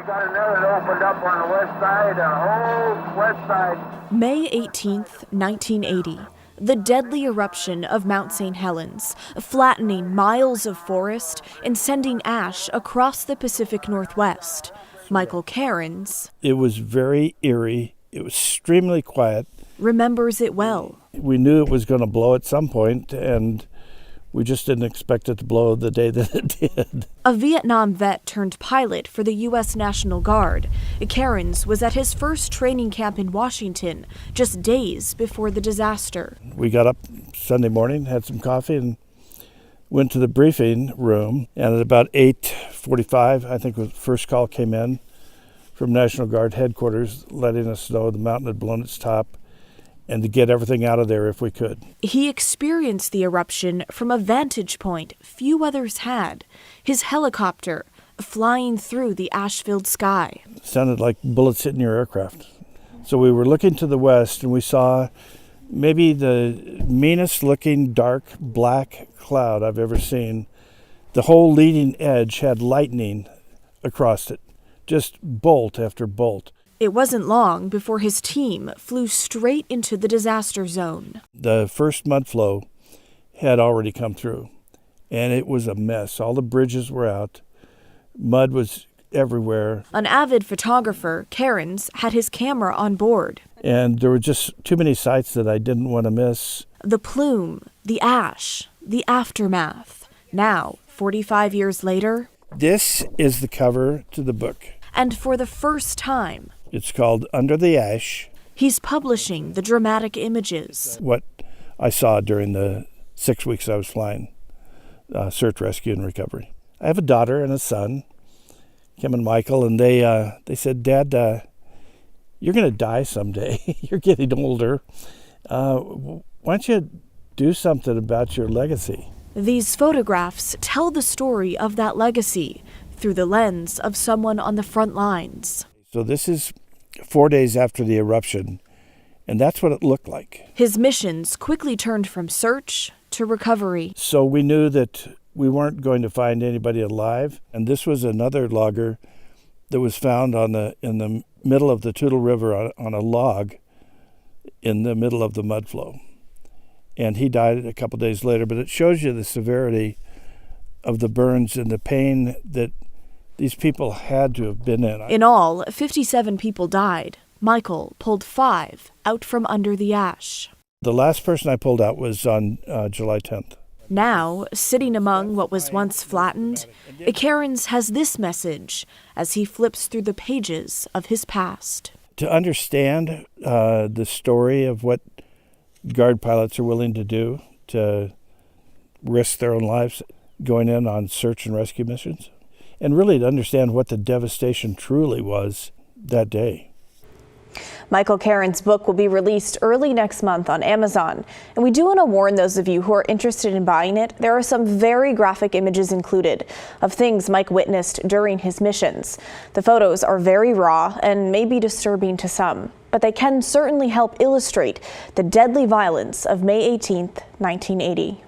got another that opened up on the west side, the whole west side. May 18th, 1980. The deadly eruption of Mt-St-Helens, flattening miles of forest and sending ash across the Pacific Northwest. Michael Cairns, it was very eerie. It was extremely quiet. Remembers it well. We knew it was going to blow at some point, and we just didn't expect it to blow the day that it did. A Vietnam vet turned pilot for the U.S. National Guard, Cairns was at his first training camp in Washington just days before the disaster. We got up Sunday morning, had some coffee, and went to the briefing room. And at about 8:45, I think the first call came in from National Guard headquarters, letting us know the mountain had blown its top and to get everything out of there if we could. He experienced the eruption from a vantage point few others had, his helicopter flying through the ash-filled sky. It sounded like bullets hitting your aircraft. So we were looking to the west, and we saw maybe the meanest looking dark black cloud I've ever seen. The whole leading edge had lightning across it, just bolt after bolt. It wasn't long before his team flew straight into the disaster zone. The first mud flow had already come through, and it was a mess. All the bridges were out. Mud was everywhere. An avid photographer, Cairns, had his camera on board. And there were just too many sights that I didn't want to miss. The plume, the ash, the aftermath. Now, 45 years later. This is the cover to the book. And for the first time, it's called Under the Ash. He's publishing the dramatic images. What I saw during the 6 weeks I was flying, search, rescue, and recovery. I have a daughter and a son, Kim and Michael, and they said, "Dad, you're going to die someday. You're getting older. Why don't you do something about your legacy?" These photographs tell the story of that legacy through the lens of someone on the front lines. So this is 4 days after the eruption, and that's what it looked like. His missions quickly turned from search to recovery. So we knew that we weren't going to find anybody alive, and this was another logger that was found in the middle of the Toutle River on a log in the middle of the mud flow. And he died a couple days later, but it shows you the severity of the burns and the pain that these people had to have been in. In all, 57 people died. Michael pulled 5 out from under the ash. The last person I pulled out was on July 10th. Now, sitting among what was once flattened, Cairns has this message as he flips through the pages of his past. To understand the story of what Guard pilots are willing to do to risk their own lives going in on search and rescue missions, and really to understand what the devastation truly was that day. Michael Cairns' book will be released early next month on Amazon. And we do want to warn those of you who are interested in buying it, there are some very graphic images included of things Mike witnessed during his missions. The photos are very raw and may be disturbing to some, but they can certainly help illustrate the deadly violence of May 18th, 1980.